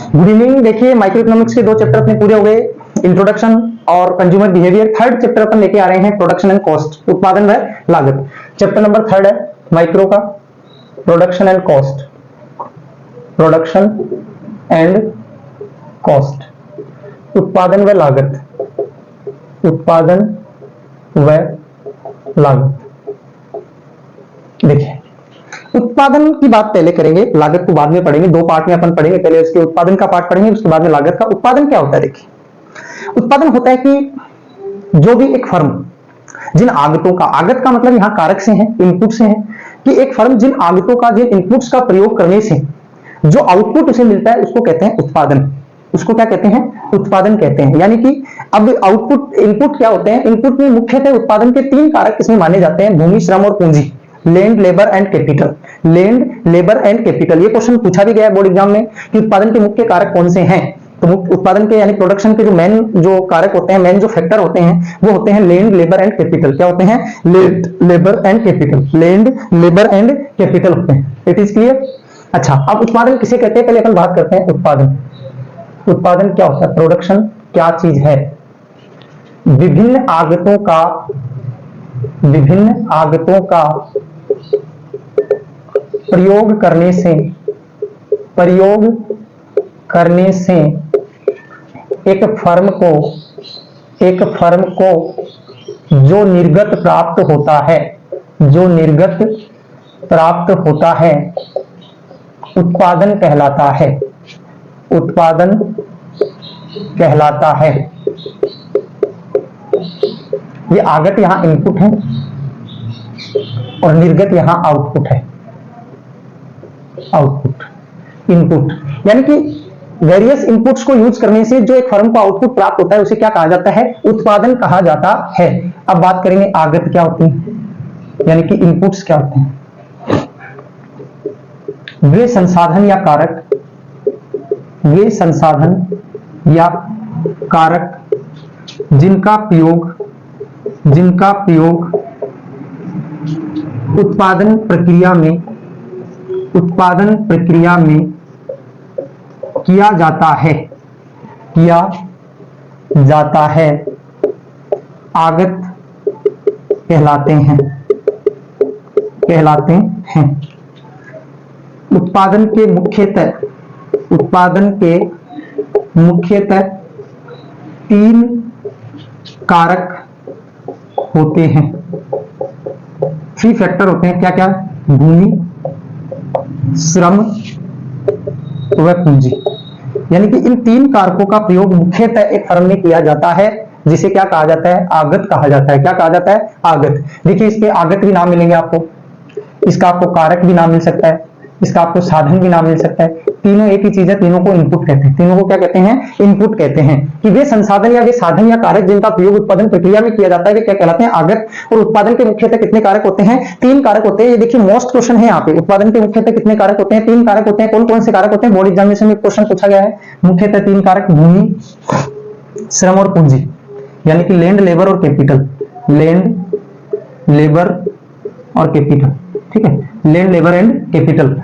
Good evening. देखिए micro economics के 2 chapter अपने पूरे हो गए, इंट्रोडक्शन और कंज्यूमर बिहेवियर। थर्ड चैप्टर अपन लेके आ रहे हैं प्रोडक्शन एंड कॉस्ट, उत्पादन व लागत। चैप्टर नंबर 3 है माइक्रो का, production and cost, production and cost, उत्पादन व लागत, उत्पादन व लागत। देखिए उत्पादन की बात पहले करेंगे, लागत को बाद में पढ़ेंगे। 2 पार्ट में अपन पढ़ेंगे, पहले उसके उत्पादन का पार्ट पढ़ेंगे, उसके बाद में लागत का। उत्पादन क्या होता है? देखिए उत्पादन होता है कि जो भी एक फर्म जिन आगतों का, आगत का मतलब यहां कारक से है, इनपुट से है, कि एक फर्म जिन आगतों का, जिन इनपुट्स का प्रयोग करने से जो आउटपुट उसे मिलता है उसको कहते हैं उत्पादन। उसको क्या कहते हैं? उत्पादन कहते हैं। यानी कि अब आउटपुट, इनपुट क्या होते हैं? इनपुट में मुख्यतः उत्पादन के 3 कारक इसमें माने जाते हैं, भूमि, श्रम और पूंजी। Land, labour and capital. Land, labour and capital, ये क्वेश्चन पूछा भी गया है बोर्ड एग्जाम में कि उत्पादन के मुख्य कारक कौन से हैं। तो उत्पादन के यानी प्रोडक्शन के जो मेन जो कारक होते हैं, मेन जो फैक्टर होते हैं, वो होते हैं लैंड, लेबर एंड कैपिटल। क्या होते हैं? Land, labour and capital. Land, labour and capital होते हैं। It is clear? अच्छा, अब उत्पादन किसे कहते हैं पहले अपन बात करते हैं। उत्पादन, उत्पादन क्या होता है? प्रोडक्शन क्या चीज है? विभिन्न आगतों का, विभिन्न आगतों का प्रयोग करने से, प्रयोग करने से एक फर्म को, एक फर्म को जो निर्गत प्राप्त होता है, जो निर्गत प्राप्त होता है, उत्पादन कहलाता है। उत्पादन कहलाता है। ये आगत यहां इनपुट है और निर्गत यहां आउटपुट है। आउटपुट, इनपुट, यानी कि वेरियस इनपुट्स को यूज करने से जो एक फर्म को आउटपुट प्राप्त होता है उसे क्या कहा जाता है? उत्पादन कहा जाता है। अब बात करेंगे आगत क्या होती है, यानी कि इनपुट्स क्या होते हैं। वे संसाधन या कारक, वे संसाधन या कारक जिनका प्रयोग, जिनका प्रयोग उत्पादन प्रक्रिया में, उत्पादन प्रक्रिया में किया जाता है, किया जाता है, आगत कहलाते हैं, कहलाते हैं। उत्पादन के मुख्यतः, उत्पादन के मुख्यतः 3 कारक होते हैं। 3 फैक्टर होते हैं। क्या क्या? भूमि, श्रम व पूंजी। यानी कि इन 3 कारकों का प्रयोग मुख्यतः एक फर्म में किया जाता है, जिसे क्या कहा जाता है? आगत कहा जाता है। क्या कहा जाता है? आगत। देखिए इसके आगत भी नाम मिलेंगे आपको, इसका आपको कारक भी नाम मिल सकता है, इसका आपको साधन भी नाम मिल सकता है। तीनों एक ही चीज है, तीनों को इनपुट कहते हैं। तीनों को क्या कहते हैं? इनपुट कहते हैं। कि वे संसाधन या वे साधन या कारक जिनका प्रयोग उत्पादन प्रक्रिया में किया जाता है, वे क्या कहलाते हैं? आगत। और उत्पादन के मुख्यतः कितने कारक होते हैं? 3 कारक होते हैं। ये देखिए मोस्ट क्वेश्चन है यहाँ पे। उत्पादन के मुख्यतः कितने कारक होते हैं? 3 कारक होते हैं। कौन कौन से कारक होते हैं? बोर्ड एग्जामिनेशन में क्वेश्चन पूछा गया है। मुख्यतः 3 कारक, भूमि, श्रम और पूंजी, यानी कि लैंड, लेबर और कैपिटल। लैंड, लेबर और कैपिटल। ठीक है, लैंड, लेबर एंड कैपिटल,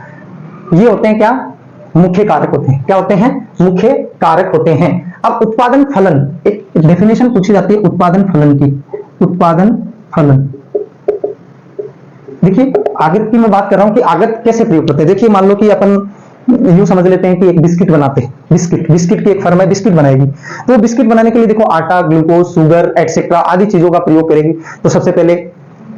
ये होते हैं क्या? मुख्य कारक होते हैं। क्या होते हैं? मुख्य कारक होते हैं। अब उत्पादन फलन, एक डेफिनेशन पूछी जाती है उत्पादन फलन की। उत्पादन फलन, देखिए आगत की मैं बात कर रहा हूं कि आगत कैसे प्रयोग करते हैं। देखिए मान लो कि अपन यूं समझ लेते हैं कि एक बिस्किट बनाते हैं। बिस्किट की एक फर्म है, बिस्किट बनाएगी। तो बिस्किट बनाने के लिए देखो आटा, ग्लूकोज, शुगर एक्सेट्रा आदि चीजों का प्रयोग करेगी। तो सबसे पहले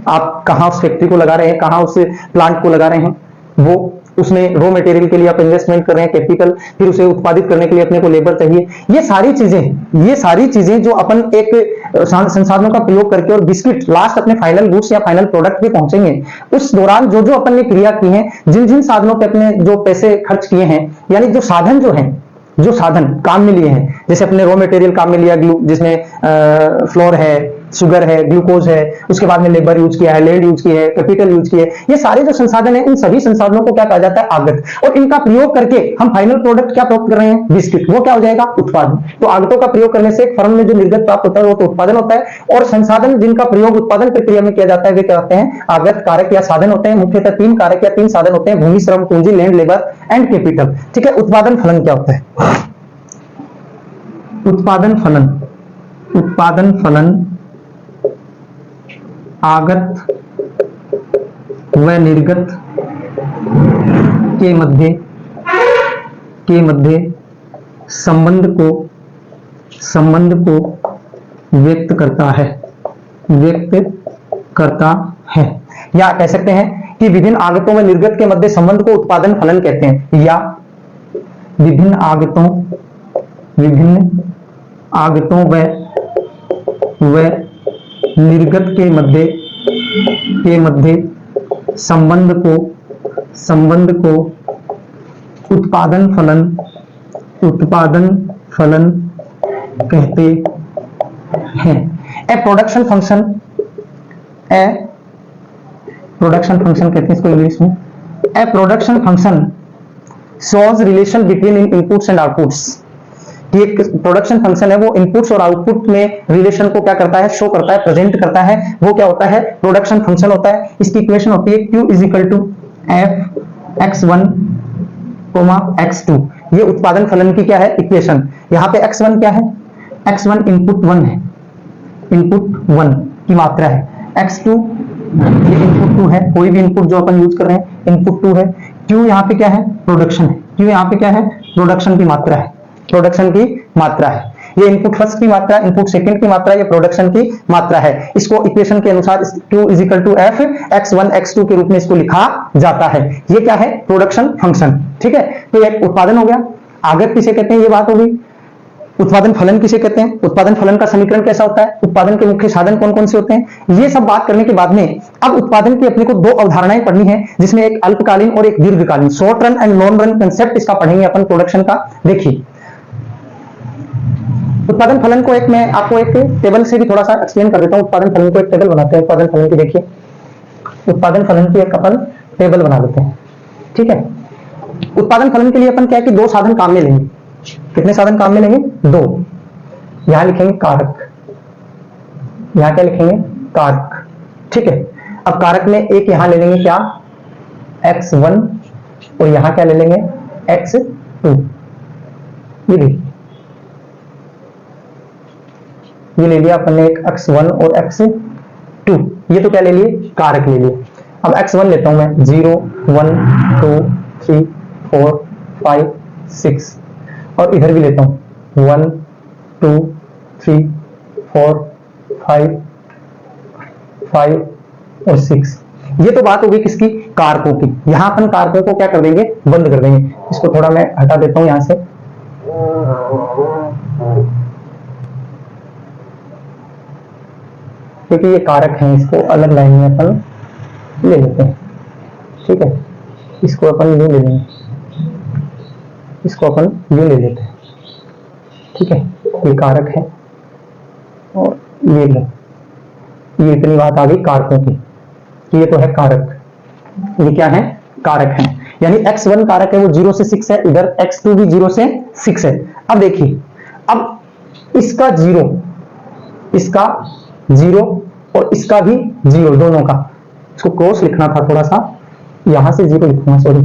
आप कहां उस फैक्ट्री को लगा रहे हैं, कहां उस प्लांट को लगा रहे हैं, वो उसमें रॉ मटेरियल के लिए आप इन्वेस्टमेंट कर रहे हैं, कैपिटल, फिर उसे उत्पादित करने के लिए अपने को लेबर चाहिए। ये सारी चीजें जो अपन एक संसाधनों का प्रयोग करके और बिस्किट लास्ट अपने फाइनल गुड्स या फाइनल प्रोडक्ट पे पहुंचेंगे, उस दौरान जो जो अपन ने क्रिया की है, जिन जिन साधनों पे अपने जो पैसे खर्च किए हैं, यानी जो साधन जो है, जो साधन काम में लिए हैं, जैसे अपने रॉ मटेरियल काम में लिया, जिसमें फ्लोर है, शुगर है, ग्लूकोज है, उसके बाद में लेबर यूज किया है, लेड यूज किया है, कैपिटल यूज किया है, ये सारे जो संसाधन है, इन सभी संसाधनों को क्या कहा जाता है? आगत। और इनका प्रयोग करके हम फाइनल प्रोडक्ट क्या प्राप्त कर रहे हैं? बिस्किट। वो क्या हो जाएगा? उत्पादन। तो आगतों का प्रयोग करने से एक फर्म में जो निर्गत प्राप्त होता है वो तो उत्पादन होता है, और संसाधन जिनका प्रयोग उत्पादन प्रक्रिया में किया जाता है वे क्या होते हैं? आगत कारक या साधन होते हैं। मुख्यतः 3 कारक या 3 साधन होते हैं: भूमि, श्रम, पूंजी, लैंड, लेबर एंड कैपिटल। ठीक है। उत्पादन फलन क्या होता है? उत्पादन फलन आगत व निर्गत के मध्य संबंध को व्यक्त करता है, या कह सकते हैं कि विभिन्न आगतों व निर्गत के मध्य संबंध को उत्पादन फलन कहते हैं, या विभिन्न आगतों व निर्गत के मध्य संबंध को उत्पादन फलन कहते हैं। ए प्रोडक्शन फंक्शन कहते हैं इसको इंग्लिश में। A production function shows relation between inputs and outputs. ये एक प्रोडक्शन फंक्शन है, वो इनपुट्स और आउटपुट में रिलेशन को क्या करता है? शो करता है, प्रेजेंट करता है। वो क्या होता है? प्रोडक्शन फंक्शन होता है। इसकी इक्वेशन होती है Q = f(x1, x2). ये उत्पादन फलन की क्या है? इक्वेशन। यहाँ पे x1 क्या है? x1 इनपुट 1 है, इनपुट 1 की मात्रा है। x2 ये इनपुट 2 है, कोई भी इनपुट जो अपन यूज कर रहे हैं इनपुट 2 है। Q यहाँ पे क्या है? प्रोडक्शन है। Q यहाँ पे क्या है? प्रोडक्शन की मात्रा है, प्रोडक्शन की मात्रा है। ये इनपुट फर्स्ट की मात्रा, इनपुट सेकंड की मात्रा, ये प्रोडक्शन की मात्रा है। इसको इक्वेशन के अनुसार Q = f(x1, x2) के रूप में इसको लिखा जाता है। ये क्या है? Production function. ठीक है। तो एक उत्पादन हो गया। आगत किसे कहते हैं? ये बात हो गई। उत्पादन फलन किसे कहते हैं? उत्पादन फलन का समीकरण कैसा होता है? उत्पादन के मुख्य साधन कौन कौन से होते हैं? ये सब बात करने के बाद में अब उत्पादन की अपने को 2 अवधारणाएं पढ़नी है, जिसमें एक अल्पकालीन और एक दीर्घकालीन, short run and long run concept इसका पढ़ेंगे अपन प्रोडक्शन का। देखिए, उत्पादन फलन को एक मैं आपको एक टेबल से भी थोड़ा सा एक्सप्लेन कर देता हूं। उत्पादन फलन को एक टेबल बनाते हैं। उत्पादन फलन की देखिए, उत्पादन फलन की एक अपन टेबल बना देते हैं। ठीक है। उत्पादन फलन के लिए अपन क्या है कि 2 साधन काम में लेंगे। कितने साधन काम में लेंगे? 2। यहां लिखेंगे कारक, यहां क्या लिखेंगे? कारक। ठीक है। अब कारक में एक यहां ले लेंगे क्या? x1, और यहां क्या ले लेंगे? x2। ये ले लिया अपन ने एक x1 और x2। ये तो क्या ले लिए? कारक ले लिए। अब x1 लेता हूं मैं 0, 1, 2, 3, 4, 5, 6, और इधर भी लेता हूं 1, 2, 3, 4, 5 और 6। ये तो बात होगी किसकी? कारकों की। यहां अपन कारकों को क्या कर देंगे? बंद कर देंगे। इसको थोड़ा मैं हटा देता हूं यहां से। क्योंकि ये कारक हैं, इसको अलग लाइन में अपन ले लेते हैं। ठीक है। इसको अपन यूं ले लेंगे, इसको अपन यूं ले लेते हैं। ठीक है। ये कारक है और ये लो, ये इतनी बात आ गई कारकों की कि ये तो है कारक। ये क्या है? कारक है। यानी x1 कारक है, वो 0 से 6 है। इधर x2 भी 0 से 6 है। अब देखिए, अब इसका 0, इसका 0 और इसका भी 0, दोनों का इसको क्रॉस लिखना था थोड़ा सा, यहां से 0 लिखूंगा, सॉरी।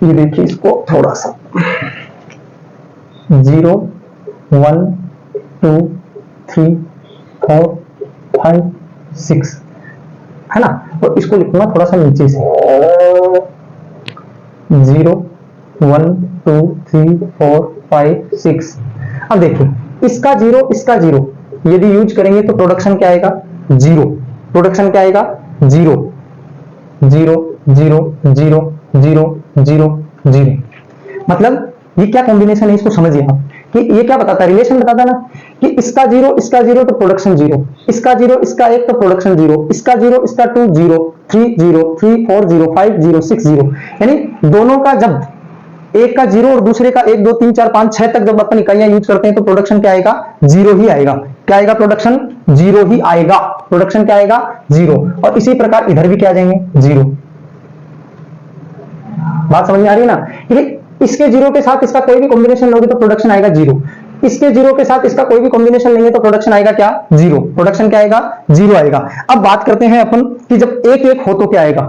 ये देखिए, इसको थोड़ा सा 0, 1, 2, 3, 4, 5, 6 है ना। और इसको लिखूंगा थोड़ा सा नीचे से 0, 1, 2, 3, 4, 5, 6। अब देखिए, इसका 0, इसका 0 यदि यूज करेंगे तो प्रोडक्शन क्या आएगा? 0। प्रोडक्शन क्या आएगा? 0, 0, 0, 0, 0, 0, 0। मतलब ये क्या कॉम्बिनेशन है? इसको समझिए आप कि ये क्या बताता है? रिलेशन बताता है ना कि इसका 0, इसका 0 तो प्रोडक्शन 0, इसका 0, इसका 1 तो प्रोडक्शन 0, इसका 0, इसका 2, 0, 3, 0, 3, 4, 0, 5, 0, 6, 0। यानी दोनों का जब एक का 0 और दूसरे का 1 2 3 4 5 6 तक जब अपन इकाइयां यूज करते हैं तो प्रोडक्शन क्या आएगा, 0 ही आएगा। क्या आएगा, प्रोडक्शन 0 ही आएगा। प्रोडक्शन क्या आएगा, 0। और इसी प्रकार इधर भी क्या आ जाएंगे, 0। बात समझ में आ रही है ना। इसके 0 के साथ इसका कोई भी कॉम्बिनेशन लोगे तो प्रोडक्शन आएगा 0। इसके 0 के साथ इसका कोई भी कॉम्बिनेशन नहीं है तो प्रोडक्शन आएगा क्या, 0। प्रोडक्शन क्या आएगा, 0 आएगा। अब बात करते हैं अपन कि जब एक एक हो तो क्या आएगा,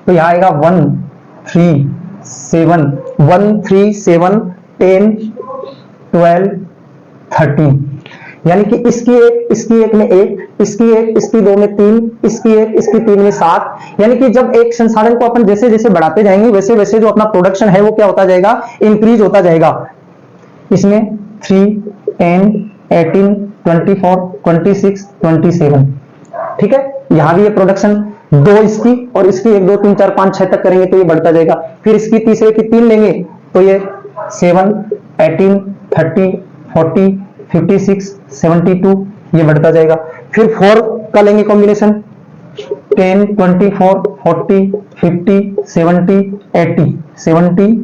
तो यहां आएगा 1 3 7 1 3 7 10 12 13, यानी कि इसकी एक में 1, इसकी 1, इसकी 2 में 3, इसकी 1, इसकी 3 में 7। यानी कि जब एक संसाधन को अपन जैसे जैसे बढ़ाते जाएंगे वैसे वैसे जो अपना प्रोडक्शन है वो क्या होता जाएगा, इंक्रीज होता जाएगा। इसमें 3 10 18 24 26 27, ठीक है। यहां भी ये प्रोडक्शन 2 इसकी और इसकी 1 2 3 4 5 6 तक करेंगे तो ये बढ़ता जाएगा। फिर इसकी तीसरे की 3 लेंगे तो ये 7 18 30 40 56 72 ये बढ़ता जाएगा। फिर 4 का लेंगे कॉम्बिनेशन, 10 24 40 50 70 80 70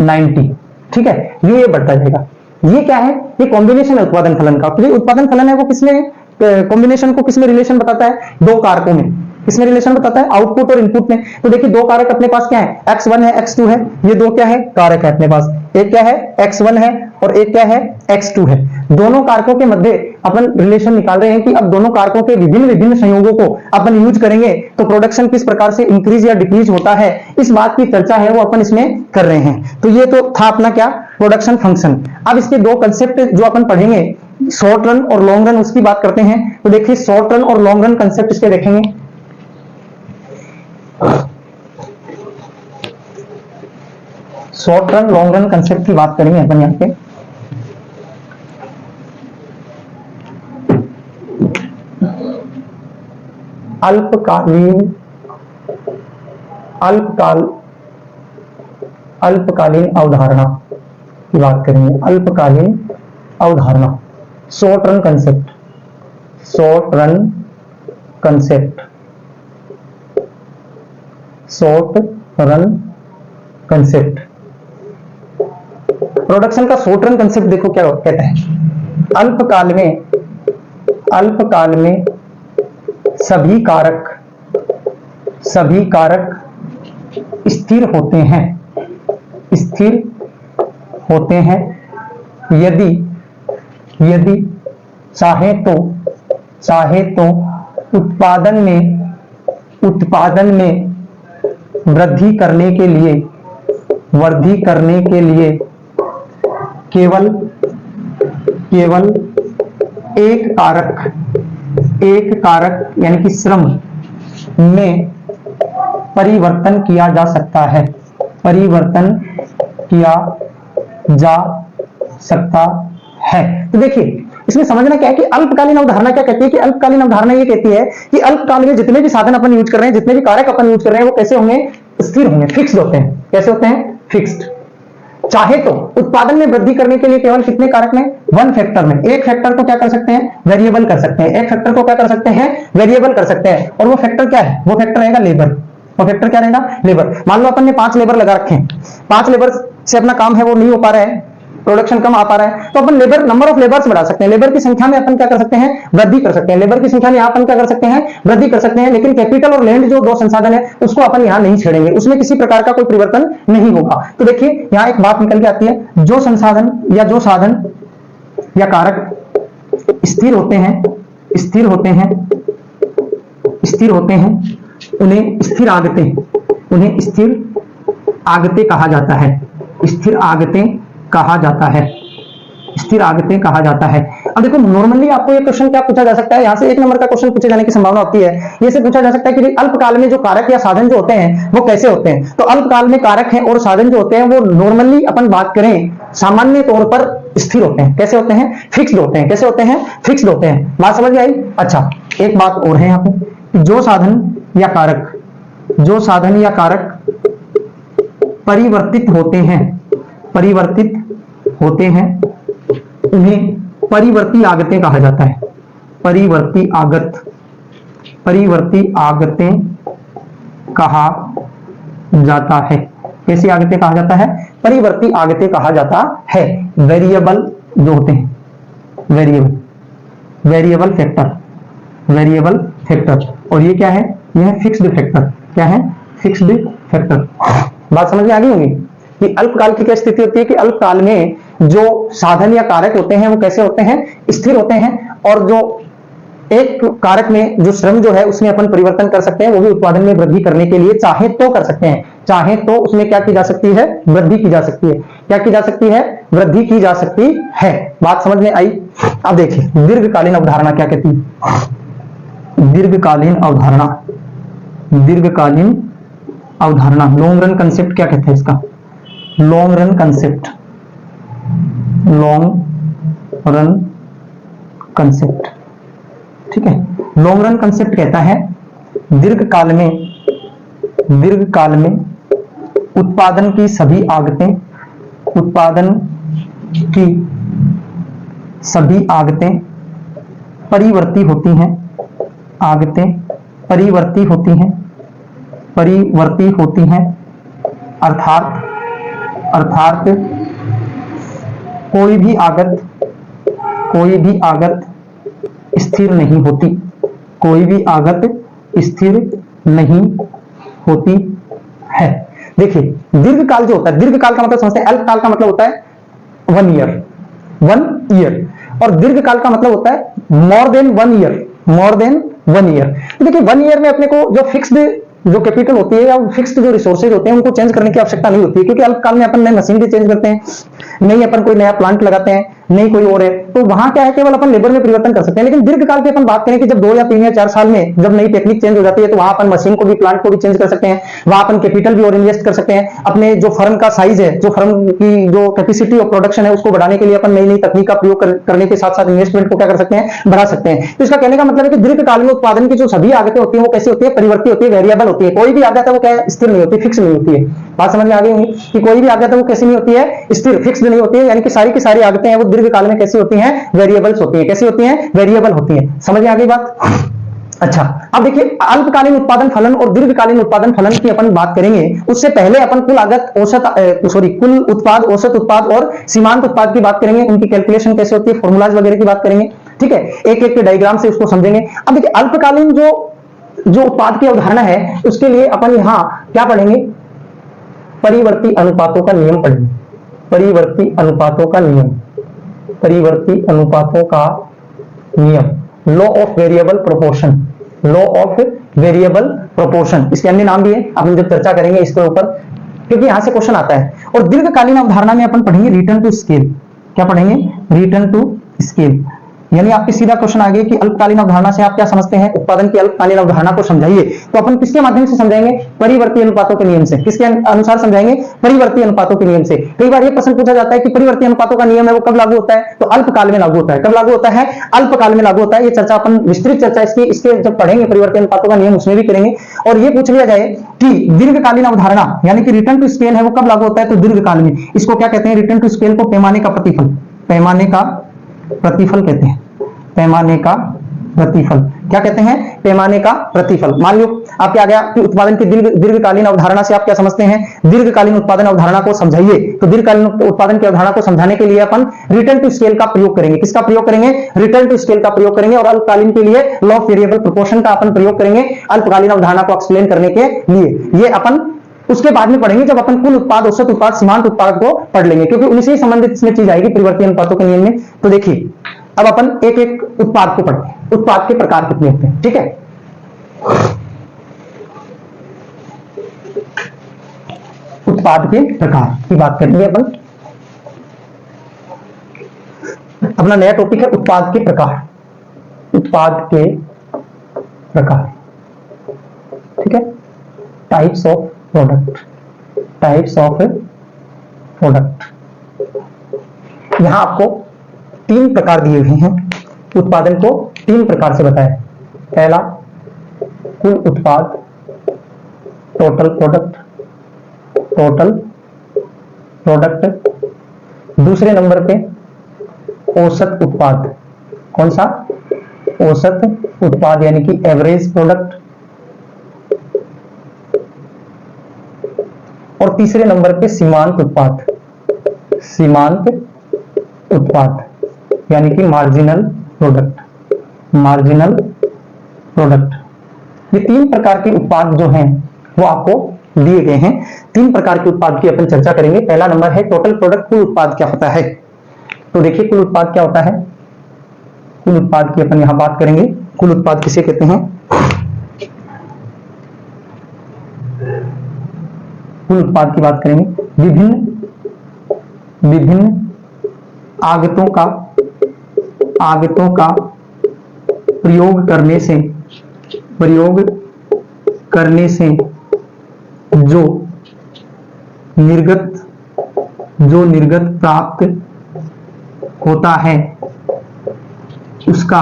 90, ठीक है। ये बढ़ता जाएगा। ये क्या है, ये कॉम्बिनेशन है उत्पादन फलन का। तो उत्पादन फलन है वो किसमें, कॉम्बिनेशन को किसमें रिलेशन बताता है, 2 कारकों में। किसमें रिलेशन बताता है, आउटपुट और इनपुट में। तो देखिए 2 कारक अपने पास क्या है, x1 है x2 है। ये 2 क्या है, कारक है अपने पास। एक क्या है, x1 है और एक क्या है, x2 है। दोनों कारकों के मध्य अपन रिलेशन निकाल रहे हैं कि अब दोनों कारकों के विभिन्न विभिन्न संयोगों को अपन यूज करेंगे तो प्रोडक्शन किस प्रकार से इंक्रीज या डिक्रीज होता है, इस बात की चर्चा है वो अपन इसमें कर रहे हैं। तो ये तो था अपना क्या, प्रोडक्शन फंक्शन। अब इसके 2 कंसेप्ट जो अपन पढ़ेंगे, शॉर्ट रन और लॉन्ग रन, उसकी बात करते हैं। तो देखिए शॉर्ट रन और लॉन्ग रन कंसेप्ट इसके देखेंगे। Short run long run concept की बात करेंगे अपन यहां पे। अल्पकालीन अवधारणा की बात करेंगे। अल्पकालीन अवधारणा, short run concept, short run concept, short run concept. Production का शॉर्ट रन कंसेप्ट देखो क्या कहता है, अल्पकाल में सभी कारक स्थिर होते हैं यदि चाहे तो उत्पादन में वृद्धि करने के लिए केवल एक कारक यानी कि श्रम में परिवर्तन किया जा सकता है, तो देखिए इसमें समझना क्या है कि अल्पकालीन अवधारणा क्या कहती है, कि अल्पकालीन अवधारणा ये कहती है कि अल्पकाल में जितने भी साधन अपन यूज कर रहे हैं, जितने भी कारक अपन यूज कर रहे हैं, वो कैसे होंगे, स्थिर होंगे, फिक्स्ड होते हैं। कैसे होते हैं, फिक्स्ड। चाहे तो उत्पादन में वृद्धि करने के लिए केवल कितने कारक में, 1 फैक्टर में। एक फैक्टर को क्या कर सकते हैं, वेरिएबल कर सकते हैं। एक फैक्टर को क्या कर सकते हैं, वेरिएबल कर सकते हैं। और वो फैक्टर क्या है, वो फैक्टर रहेगा लेबर। वो फैक्टर क्या रहेगा, लेबर। मान लो अपन ने 5 लेबर लगा रखे हैं, 5 लेबर से अपना काम है वो नहीं हो पा रहा है, प्रोडक्शन कम आ पा रहा है, तो अपन लेबर, नंबर ऑफ लेबर्स बढ़ा सकते हैं। लेबर की संख्या में अपन क्या कर सकते हैं, वृद्धि कर सकते हैं। लेबर की संख्या में यहाँ अपन क्या कर सकते हैं, वृद्धि कर सकते हैं। लेकिन कैपिटल और लैंड जो 2 संसाधन है उसको अपन यहाँ नहीं छेड़ेंगे, उसमें किसी प्रकार का कोई परिवर्तन नहीं होगा। तो देखिए यहाँ एक बात निकल के आती है, जो संसाधन या जो साधन या कारक स्थिर होते हैं उन्हें स्थिर आगते कहा जाता है। स्थिर आगते कहा जाता है। अब देखो नॉर्मली आपको ये क्वेश्चन क्या पूछा जा सकता है, यहाँ से 1 नंबर का क्वेश्चन पूछे जाने की संभावना होती है। ये से पूछा जा सकता है कि अल्पकाल में जो कारक या साधन जो होते हैं वो कैसे होते हैं। तो अल्पकाल में कारक है और साधन जो होते हैं वो नॉर्मली अपन बात करें सामान्य तौर पर स्थिर होते हैं। कैसे होते हैं, फिक्स्ड होते हैं। कैसे होते हैं, फिक्स्ड होते हैं। बात समझ में आई। अच्छा एक बात और है यहाँ पे, जो साधन या कारक परिवर्तित होते हैं उन्हें परिवर्ती आगतें कहा जाता है। परिवर्ती आगतें कहा जाता है। कैसी आगतें कहा जाता है? परिवर्ती आगतें कहा जाता है। वेरिएबल जो होते हैं, वेरिएबल फैक्टर, और ये क्या है? ये है फिक्स्ड फैक्टर। क्या है? Fixed factor. बात समझ में आ गई होगी कि अल्पकाल की क्या स्थिति होती है कि अल्पकाल में जो साधन या कारक होते हैं वो कैसे होते हैं? स्थिर होते हैं, और जो एक कारक में जो श्रम जो है उसमें अपन परिवर्तन कर सकते हैं, वो भी उत्पादन में वृद्धि करने के लिए चाहे तो कर सकते हैं, चाहे तो उसमें क्या की जा सकती है? वृद्धि की जा सकती है। क्या की जा सकती है? वृद्धि की जा सकती है। बात समझ में आई? अब देखिए दीर्घकालीन अवधारणा क्या कहती है? दीर्घकालीन अवधारणा, लॉन्ग रन कंसेप्ट क्या कहते हैं इसका? लॉन्ग रन कंसेप्ट, ठीक है। लॉन्ग रन कंसेप्ट कहता है दीर्घकाल में उत्पादन की सभी आगतें परिवर्ती होती हैं, अर्थात कोई भी आगत स्थिर नहीं होती है। देखिए दीर्घकाल जो होता है, दीर्घकाल का मतलब समझते हैं, अल्पकाल का मतलब होता है 1 ईयर, और दीर्घकाल का मतलब होता है मोर देन 1 ईयर। देखिए 1 ईयर में अपने को जो फिक्स्ड जो कैपिटल होती है या फिक्स्ड जो रिसोर्सेज होते हैं उनको चेंज करने की आवश्यकता नहीं होती है, क्योंकि अल्पकाल में अपन नई मशीन भी चेंज करते हैं, नहीं अपन कोई नया प्लांट लगाते हैं, नहीं कोई और है, तो वहां क्या है केवल अपन लेबर में परिवर्तन कर सकते हैं। लेकिन दीर्घकाल की अपन बात करें कि जब 2 या 3 या 4 साल में जब नई टेक्निक चेंज हो जाती है, तो वहां अपन मशीन को भी, प्लांट को भी चेंज कर सकते हैं, वहां अपन कैपिटल भी और इन्वेस्ट कर सकते हैं, अपने जो फर्म का साइज है, जो फर्म की जो कैपेसिटी ऑफ प्रोडक्शन है उसको बढ़ाने के लिए अपन नई नई तकनीक का प्रयोग करने के साथ साथ इन्वेस्टमेंट को क्या कर सकते हैं? बढ़ा सकते हैं। तो इसका कहने का मतलब है कि दीर्घकाल में उत्पादन की जो सभी आगतें होती हैं वो कैसी होती है? परिवर्ती होती है, वेरिएबल होती है। कोई भी आगत है वो क्या है? स्थिर नहीं होती, फिक्स नहीं होती है। बात समझ में आ गई होगी कि कोई भी आगत है वो कैसी नहीं होती है? स्थिर, फिक्स्ड नहीं होती है, यानी कि सारी की सारी आगतें हैं वो दीर्घकाल में कैसी होती हैं? वेरिएबल्स होती हैं। कैसी होती हैं? वेरिएबल होती हैं। समझ में आ गई बात? अच्छा, अब देखिए अल्पकालीन उत्पादन फलन और दीर्घकालीन उत्पादन फलन की अपन बात करेंगे, उससे पहले अपन कुल आगत कुल उत्पाद, औसत उत्पाद और सीमांत उत्पाद की बात करेंगे, उनकी कैलकुलेशन कैसे होती है, फॉर्मूलाज वगैरह की बात करेंगे, ठीक है। एक एक के डायग्राम से उसको समझेंगे। अब देखिए अल्पकालीन जो उत्पाद की अवधारणा है उसके लिए अपन यहां क्या पढ़ेंगे? परिवर्ती अनुपातों का नियम पढ़ेंगे। परिवर्ती अनुपातों का नियम, लॉ ऑफ वेरिएबल प्रोपोर्शन, इसके अन्य नाम भी है, अपन जब चर्चा करेंगे इसके ऊपर, क्योंकि यहां से क्वेश्चन आता है। और दीर्घकालीन अवधारणा में अपन पढ़ेंगे रिटर्न टू स्केल। क्या पढ़ेंगे? रिटर्न टू स्केल, यानी आपके सीधा क्वेश्चन आ गया कि अल्पकालीन अवधारणा से आप क्या समझते हैं? उत्पादन की अल्पकालीन अवधारणा को समझाइए। तो अपन किसके माध्यम से समझाएंगे? परिवर्ती अनुपातों के नियम से। किसके अनुसार समझाएंगे? परिवर्ती अनुपातों के नियम से। कई बार ये प्रश्न पूछा जाता है कि परिवर्ती अनुपातों का नियम है वो कब लागू होता है? तो अल्पकाल में लागू होता है। कब लागू होता है? अल्पकाल में लागू होता है। ये चर्चा अपन विस्तृत चर्चा इसके जब पढ़ेंगे परिवर्ती अनुपातों का नियम उसमें भी करेंगे। और ये पूछ लिया जाए कि दीर्घकालीन अवधारणा यानी कि रिटर्न टू स्केल है वो कब लागू होता है? तो दीर्घकाल में। इसको क्या कहते हैं? रिटर्न टू स्केल को पैमाने का प्रतिफल कहते हैं। पैमाने का प्रतिफल क्या कहते हैं? पैमाने का प्रतिफल। मान लो आपके आ गया कि उत्पादन की दीर्घकालीन अवधारणा से आप क्या समझते हैं? दीर्घकालीन उत्पादन अवधारणा को समझाइए। तो दीर्घकालीन उत्पादन की अवधारणा को समझाने के लिए अपन रिटर्न टू स्केल का प्रयोग करेंगे। किसका प्रयोग करेंगे? रिटर्न टू स्केल का प्रयोग करेंगे। और अल्पकालीन के लिए लॉ ऑफ वेरिएबल प्रोपोर्शन का अपन प्रयोग करेंगे अल्पकालीन अवधारणा को एक्सप्लेन करने के लिए। ये अपन उसके बाद में पढ़ेंगे जब अपन कुल उत्पाद, औसत उत्पाद, सीमांत उत्पाद को पढ़ लेंगे, क्योंकि उनसे ही संबंधित इसमें चीज आएगी परिवर्ती अनुपातों के नियम में। तो देखिए अब अपन एक एक उत्पाद को पढ़ते हैं। उत्पाद के प्रकार कितने होते हैं? ठीक है, उत्पाद के प्रकार की बात करेंगे अपन। अपना नया टॉपिक है उत्पाद के प्रकार। उत्पाद के प्रकार, ठीक है। टाइप्स ऑफ प्रोडक्ट, यहां आपको 3 प्रकार दिए हुए हैं। उत्पादन को 3 प्रकार से बताया। पहला कुल उत्पाद, टोटल प्रोडक्ट। दूसरे नंबर पे औसत उत्पाद। कौन सा? औसत उत्पाद यानी कि एवरेज प्रोडक्ट। और तीसरे नंबर पे सीमांत उत्पाद, सीमांत उत्पाद यानी कि मार्जिनल प्रोडक्ट, मार्जिनल प्रोडक्ट। ये तीन प्रकार के उत्पाद जो हैं वो आपको दिए गए हैं। तीन प्रकार के उत्पाद की अपन चर्चा करेंगे। पहला नंबर है टोटल प्रोडक्ट, कुल उत्पाद क्या होता है। तो देखिए कुल उत्पाद क्या होता है, कुल उत्पाद की अपन यहां बात करेंगे। कुल उत्पाद किसे कहते हैं, कुल उत्पाद की बात करेंगे। विभिन्न आगतों का प्रयोग करने से जो निर्गत प्राप्त होता है उसका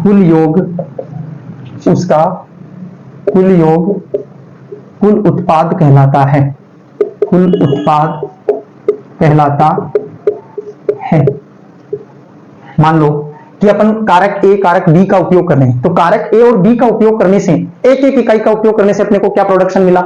कुल योग कुल उत्पाद कहलाता है, कुल उत्पाद कहलाता है। मान लो कि अपन कारक ए कारक बी का उपयोग कर रहे हैं, तो कारक ए और बी का उपयोग करने से, एक एक इकाई का उपयोग करने से अपने को क्या प्रोडक्शन मिला,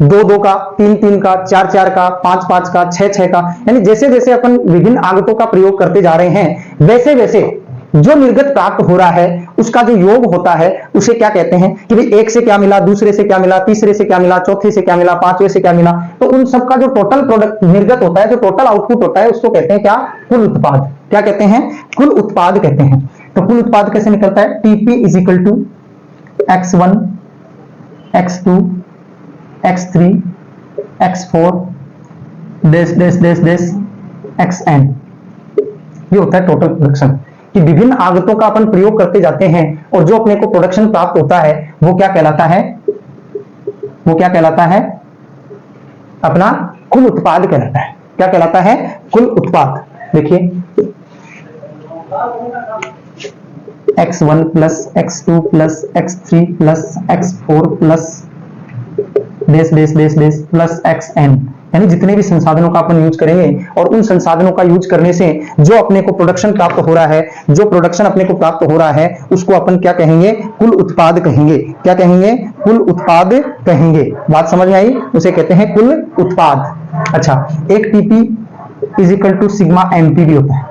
2-2 का, 3-3 का, 4-4 का, 5-5 का, 6-6 का। यानी जैसे जैसे अपन विभिन्न आगतों का प्रयोग करते जा रहे हैं वैसे वैसे जो निर्गत प्राप्त हो रहा है उसका जो योग होता है उसे क्या कहते हैं कि भाई एक से क्या मिला, दूसरे से क्या मिला, तीसरे से क्या मिला, चौथे से क्या मिला, पांचवे से क्या मिला। तो उन सबका जो टोटल प्रोडक्ट निर्गत होता है, जो टोटल आउटपुट होता है उसको कहते हैं क्या, कुल उत्पाद। क्या कहते हैं, कुल उत्पाद कहते हैं। तो कुल उत्पाद कैसे निकलता है, TP is equal to x1 x2 x3 x4 dash dash dash dash xn। ये होता है टोटल प्रोडक्शन, कि विभिन्न आगतों का अपन प्रयोग करते जाते हैं और जो अपने को प्रोडक्शन प्राप्त होता है वो क्या कहलाता है, वो क्या कहलाता है, अपना कुल उत्पाद कहलाता है। क्या कहलाता है, कुल उत्पाद। देखिए x1 plus x2 plus x3 plus x4 plus dash dash dash dash plus xn, यानी जितने भी संसाधनों का अपन यूज करेंगे और उन संसाधनों का यूज करने से जो अपने को प्रोडक्शन प्राप्त हो रहा है, जो प्रोडक्शन अपने को प्राप्त हो रहा है उसको अपन क्या कहेंगे, कुल उत्पाद कहेंगे। क्या कहेंगे, कुल उत्पाद कहेंगे। बात समझ में आई, उसे कहते हैं कुल उत्पाद। अच्छा, एक TP is equal to sigma MP भी होता है,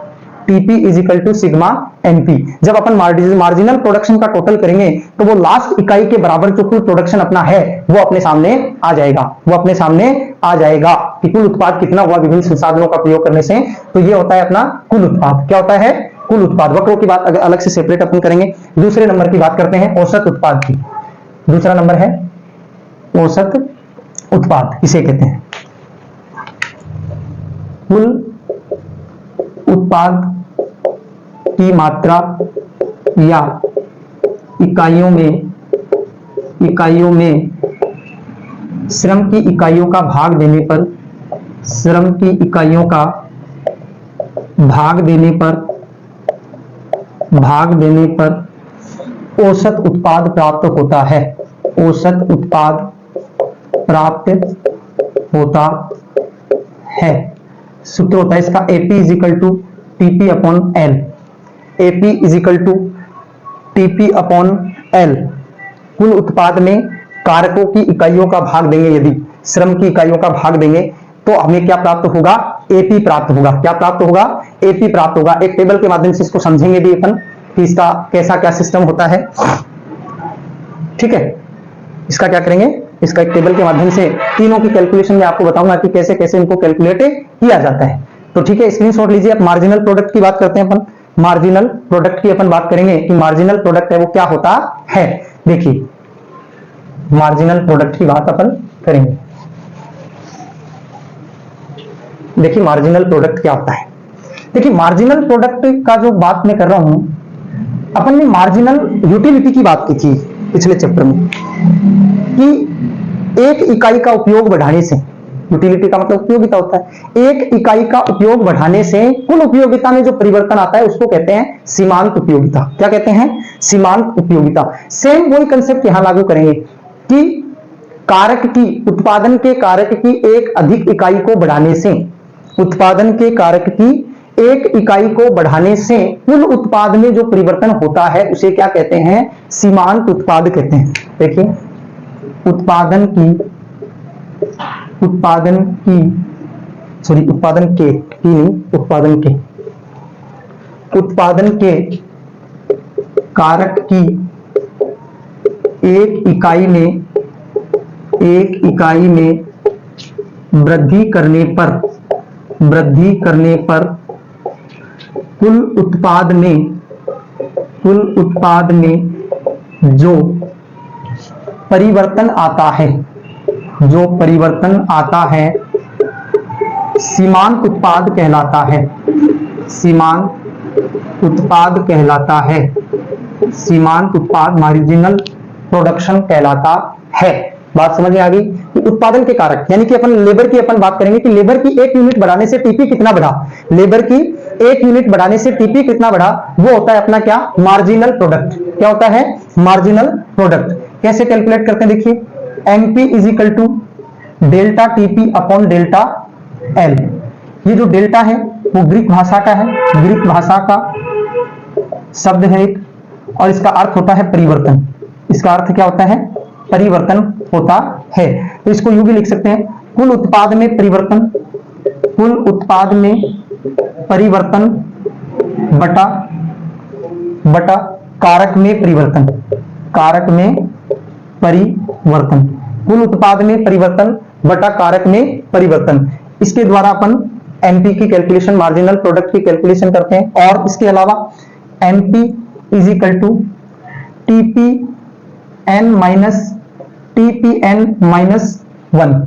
TP is equal to sigma MP. जब अपन मार्जिनल प्रोडक्शन का टोटल करेंगे तो वो लास्ट इकाई के बराबर जो कुल प्रोडक्शन अपना है वो अपने सामने आ जाएगा, वो अपने सामने आ जाएगा कि कुल उत्पाद कितना हुआ विभिन्न संसाधनों का प्रयोग करने से। तो ये होता है अपना कुल उत्पाद। क्या होता है, कुल उत्पाद। वक्रों की बात अलग से सेपरेट अपन करेंगे। दूसरे नंबर की बात करते हैं औसत उत्पाद की। दूसरा नंबर है औसत उत्पाद, इसे कहते हैं कुल उत्पाद की मात्रा या इकाइयों में श्रम की इकाइयों का भाग देने पर, श्रम की इकाइयों का भाग देने पर औसत उत्पाद प्राप्त होता है, औसत उत्पाद प्राप्त होता है। सूत्र होता है इसका AP is equal to TP upon L, AP is equal to TP upon L. कुल उत्पाद में कारकों की इकाइयों का भाग देंगे, यदि श्रम की इकाइयों का भाग देंगे तो हमें क्या प्राप्त होगा, एपी प्राप्त होगा। क्या प्राप्त होगा, एपी प्राप्त होगा। एक टेबल के माध्यम से इसको समझेंगे भी अपन कि इसका कैसा क्या सिस्टम होता है। ठीक है, इसका क्या करेंगे, इसका एक टेबल के माध्यम से तीनों की कैलकुलेशन में आपको बताऊंगा कि कैसे कैसे इनको कैलकुलेट किया जाता है। तो ठीक है, स्क्रीनशॉट लीजिए। अब मार्जिनल प्रोडक्ट की बात करते हैं अपन। मार्जिनल प्रोडक्ट की अपन बात करेंगे कि मार्जिनल प्रोडक्ट है वो क्या होता है। देखिए मार्जिनल प्रोडक्ट की बात अपन करेंगे। देखिए मार्जिनल प्रोडक्ट क्या होता है। देखिए मार्जिनल प्रोडक्ट का जो बात मैं कर रहा हूं, अपन ने मार्जिनल यूटिलिटी की बात की थी पिछले चैप्टर में कि एक इकाई का उपयोग बढ़ाने से, यूटिलिटी का मतलब उपयोगिता होता है, एक इकाई का उपयोग बढ़ाने से कुल उपयोगिता में जो परिवर्तन आता है उसको कहते हैं सीमांत उपयोगिता। क्या कहते हैं, सीमांत उपयोगिता। सेम वही कंसेप्ट यहां लागू करेंगे कि कारक की, उत्पादन के कारक की एक अधिक इकाई को बढ़ाने से, उत्पादन के कारक की एक इकाई को बढ़ाने से कुल उत्पाद में जो परिवर्तन होता है उसे क्या कहते हैं, सीमांत उत्पाद कहते हैं। देखिए उत्पादन की उत्पादन की उत्पादन के की नहीं, उत्पादन के कारक की एक इकाई में वृद्धि करने पर कुल उत्पाद में जो परिवर्तन आता है सीमांत उत्पाद मार्जिनल प्रोडक्शन कहलाता है। बात समझ में आ गई कि उत्पादन के कारक यानी कि अपन लेबर की बात करेंगे कि लेबर की 1 यूनिट बढ़ाने से टीपी कितना बढ़ा, लेबर की 1 यूनिट बढ़ाने से टीपी कितना बढ़ा, वो होता है अपना क्या, मार्जिनल प्रोडक्ट। क्या होता है, मार्जिनल प्रोडक्ट। कैसे कैलकुलेट करते हैं, देखिए MP is equal to delta TP upon delta L. ये जो डेल्टा है वो ग्रीक भाषा का है, ग्रीक भाषा का शब्द है एक, और इसका अर्थ होता है परिवर्तन। इसका अर्थ क्या होता है, परिवर्तन होता है। तो इसको यूं भी लिख सकते हैं, कुल उत्पाद में परिवर्तन बटा कारक में परिवर्तन, कुल उत्पाद में परिवर्तन बटा कारक में परिवर्तन। इसके द्वारा अपन एमपी की कैलकुलेशन, मार्जिनल प्रोडक्ट की कैलकुलेशन करते हैं। और इसके अलावा MP is equal to TPN minus one.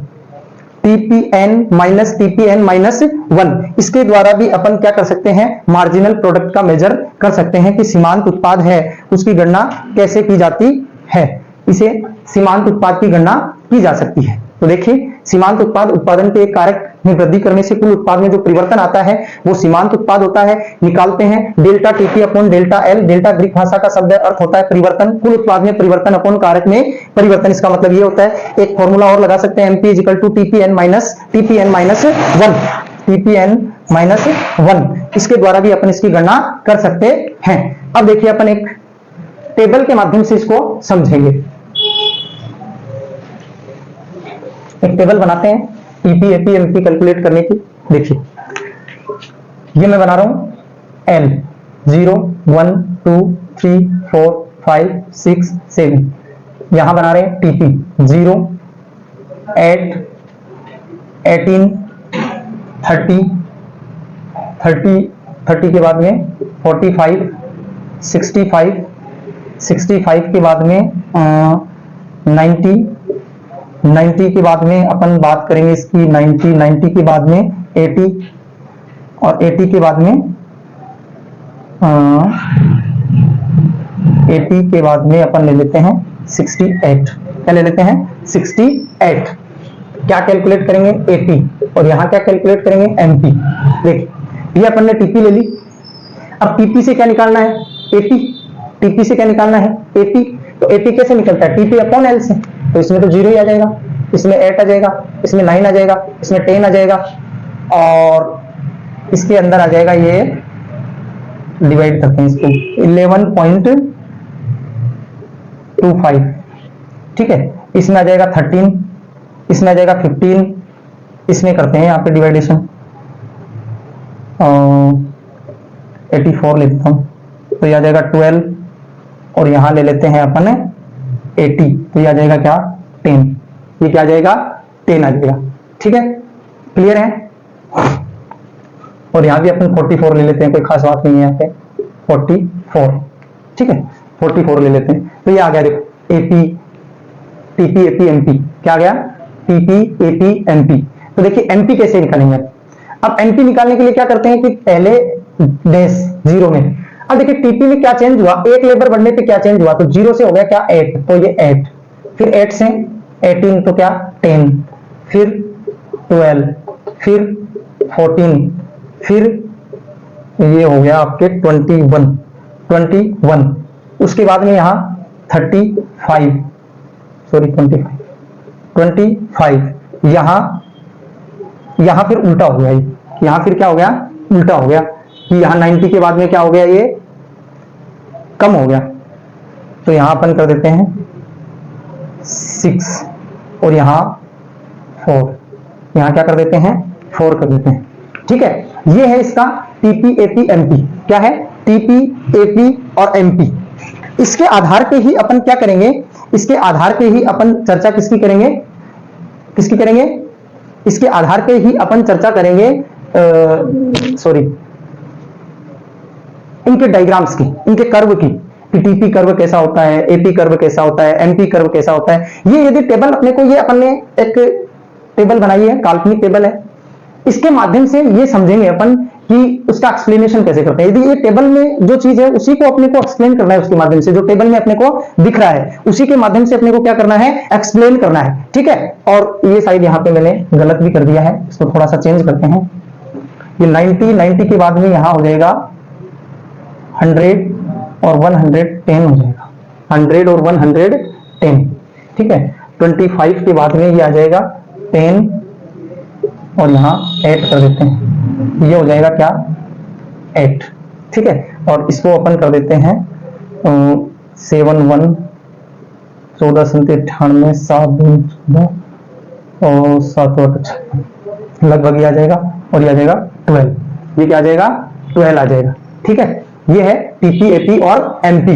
इसके द्वारा भी अपन क्या कर सकते हैं, मार्जिनल प्रोडक्ट का मेजर कर सकते हैं कि सीमांत उत्पाद है उसकी गणना कैसे की जाती है। इसे सीमांत उत्पाद की गणना की जा सकती है। तो देखिए सीमांत उत्पाद उत्पादन के एक कारक में वृद्धि करने से कुल उत्पाद में जो परिवर्तन आता है वो सीमांत उत्पाद होता है। निकालते हैं delta TP upon delta L. Delta Greek भाषा का शब्द है, अर्थ होता है परिवर्तन। कुल उत्पाद में परिवर्तन अपॉन कारक में परिवर्तन। इसका मतलब ये होता है, एक फॉर्मूला और लगा सकते हैं, MP is equal to TPN minus one. इसके द्वारा भी अपन इसकी गणना कर सकते हैं। अब देखिए अपन एक टेबल के माध्यम से इसको समझेंगे। एक टेबल बनाते हैं टीपी एपी एमपी कैलकुलेट करने की। देखिए ये मैं बना रहा हूं एल 0 1 2 3 4 5 6 7। यहां बना रहे हैं टीपी 0 8 18 30 के बाद में 45 65 के बाद में 90 के बाद में अपन बात करेंगे इसकी 90 के बाद में 80 और 80 के बाद में 80 के बाद में अपन ले लेते हैं 68। क्या ले लेते हैं 68। क्या कैलकुलेट करेंगे 80 और यहां क्या कैलकुलेट करेंगे एमपी। देखिए ये अपन ने टीपी ले ली। अब टीपी से क्या निकालना है 80, टीपी से क्या निकालना है 80। तो 80 कैसे निकलता है, टीपी अपॉन एल से। तो इसमें तो 0 ही आ जाएगा, इसमें 8 आ जाएगा, इसमें 9 आ जाएगा, इसमें 10 आ जाएगा और इसके अंदर आ जाएगा, ये डिवाइड करते हैं इसको 11.25। ठीक है, इसमें आ जाएगा 13, इसमें आ जाएगा 15, इसमें करते हैं यहाँ पे डिवाइडेशन 84 ले लेता हूँ तो ये आ जाएगा 12 और यहां ले लेते हैं अपन 80 तो ये आ जाएगा क्या 10। ये क्या आ जाएगा 10 आ जाएगा। ठीक है, क्लियर है। और यहां भी अपन 44 ले लेते हैं, कोई खास बात नहीं है यहाँ पे 44। ठीक है 44 ले लेते हैं तो ये आ गया देखो एपी टीपी एपी एमपी। क्या आ गया टीपी एपी एमपी। तो देखिए एमपी कैसे निकालेंगे। अब एमपी निकालने के लिए क्या करते हैं कि पहले डैश 0 में। अब देखिए टीपी में क्या चेंज हुआ, एक लेबर बढ़ने पे क्या चेंज हुआ, तो 0 से हो गया क्या 8 तो ये 8, फिर 8 से 18 तो क्या 10, फिर 12, फिर 14, फिर ये हो गया आपके 21। उसके बाद में यहाँ 25 यहां फिर उल्टा हो गया। यहां फिर क्या हो गया उल्टा हो गया कि यहां 90 के बाद में क्या हो गया, ये कम हो गया। तो यहां अपन कर देते हैं 6 और यहां 4, यहां क्या कर देते हैं 4 कर देते हैं। ठीक है, ये है इसका टीपी एपी एमपी। क्या है? टीपी एपी और एमपी। इसके आधार पे ही अपन क्या करेंगे, इसके आधार पे ही अपन चर्चा किसकी करेंगे, किसकी करेंगे, इसके आधार पे ही अपन चर्चा करेंगे सॉरी इनके डायग्राम्स की, इनके कर्व की, कि टीपी कर्व कैसा होता है, एपी कर्व कैसा होता है, एमपी कर्व कैसा होता है। ये यदि टेबल अपने को, ये अपन ने एक टेबल बनाई है, काल्पनिक टेबल है, इसके माध्यम से ये समझेंगे अपन कि उसका एक्सप्लेनेशन कैसे करते हैं। यदि ये टेबल में जो चीज है उसी को अपने को एक्सप्लेन करना है, उसके माध्यम से जो टेबल में अपने को दिख रहा है उसी के माध्यम से अपने को क्या करना है, एक्सप्लेन करना है। ठीक है, और ये शायद यहाँ पे मैंने गलत भी कर दिया है, इसको थोड़ा सा चेंज करते हैं। ये 90 के बाद में यहाँ हो जाएगा 100 और 110 हो जाएगा, 100 और 110। ठीक है, 25 के बाद में ये आ जाएगा 10 और यहाँ 8 कर देते हैं, ये हो जाएगा क्या 8। ठीक है, और इसको अपन कर देते हैं 7 1 14 98 7 2 और 7 8 लगभग ये आ जाएगा, और ये आ जाएगा 12। ये क्या आ जाएगा 12 आ जाएगा। ठीक है, ये है टीपी एपी और एमपी।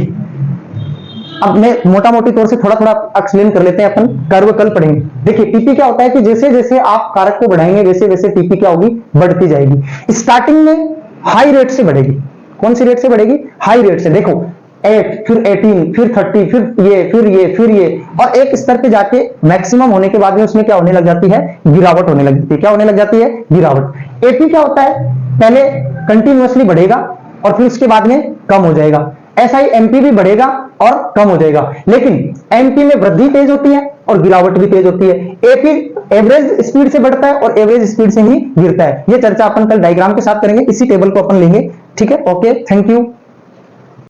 अब मैं मोटा मोटी तौर से थोड़ा थोड़ा एक्सप्लेन कर लेते हैं, अपन कर्व कल पढ़ेंगे। देखिए टीपी क्या होता है कि जैसे जैसे आप कारक को बढ़ाएंगे वैसे वैसे टीपी क्या होगी, बढ़ती जाएगी। स्टार्टिंग में हाई रेट से बढ़ेगी। कौन सी रेट से बढ़ेगी? हाई रेट से। देखो 8 फिर 18 फिर 30 फिर ये फिर ये फिर ये, और एक स्तर पे जाके मैक्सिमम होने के बाद में उसमें क्या होने लग जाती है, गिरावट होने लग जाती है। क्या होने लग जाती है? गिरावट। एपी क्या होता है, पहले कंटिन्यूअसली बढ़ेगा और फिर उसके बाद में कम हो जाएगा। ऐसा ही एमपी भी बढ़ेगा और कम हो जाएगा, लेकिन एमपी में वृद्धि तेज होती है और गिरावट भी तेज होती है। एपी एवरेज स्पीड से बढ़ता है और एवरेज स्पीड से ही गिरता है। ये चर्चा अपन कल डायग्राम के साथ करेंगे, इसी टेबल को अपन लेंगे। ठीक है, ओके, थैंक यू।